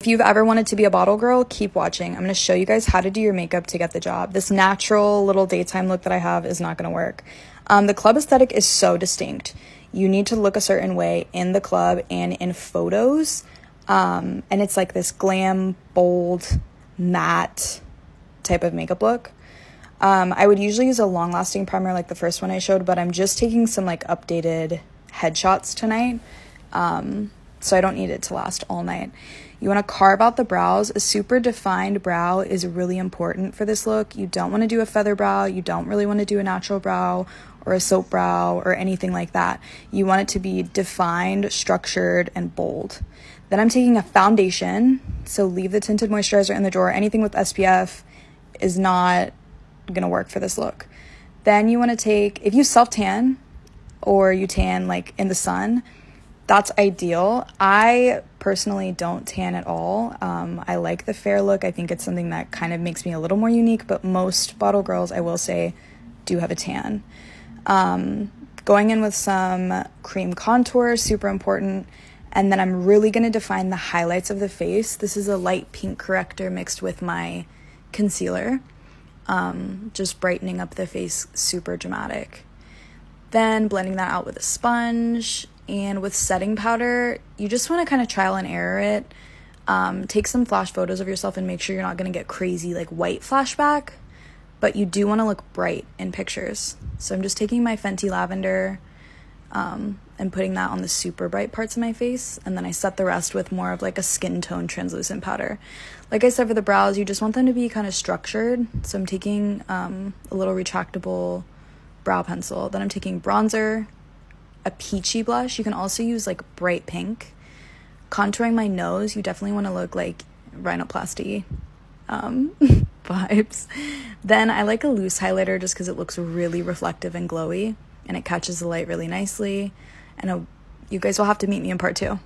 If you've ever wanted to be a bottle girl, keep watching. I'm going to show you guys how to do your makeup to get the job. This natural little daytime look that I have is not going to work. The club aesthetic is so distinct. You need to look a certain way in the club and in photos. And it's like this glam, bold, matte type of makeup look. I would usually use a long-lasting primer like the first one I showed, but I'm just taking some like updated headshots tonight. So I don't need it to last all night. You want to carve out the brows. A super defined brow is really important for this look. You don't want to do a feather brow. You don't really want to do a natural brow or a soap brow or anything like that. You want it to be defined, structured, and bold. Then I'm taking a foundation. So leave the tinted moisturizer in the drawer. Anything with SPF is not going to work for this look. Then you want to take, if you self-tan or you tan like in the sun, that's ideal. I personally don't tan at all. I like the fair look. I think it's something that kind of makes me a little more unique, but most bottle girls, I will say, do have a tan. Going in with some cream contour, super important. And then I'm really going to define the highlights of the face. This is a light pink corrector mixed with my concealer. Just brightening up the face, super dramatic. Then blending that out with a sponge. And with setting powder, you just want to kind of trial and error it. Take some flash photos of yourself and make sure you're not going to get crazy like white flashback, but you do want to look bright in pictures. So I'm just taking my Fenty Lavender and putting that on the super bright parts of my face, and then I set the rest with more of like a skin tone translucent powder. Like I said, for the brows, you just want them to be kind of structured. So I'm taking a little retractable brow pencil. Then I'm taking bronzer, a peachy blush. You can also use like bright pink. Contouring my nose, you definitely want to look like rhinoplasty vibes. Then I like a loose highlighter just because it looks really reflective and glowy and it catches the light really nicely. And you guys will have to meet me in part 2.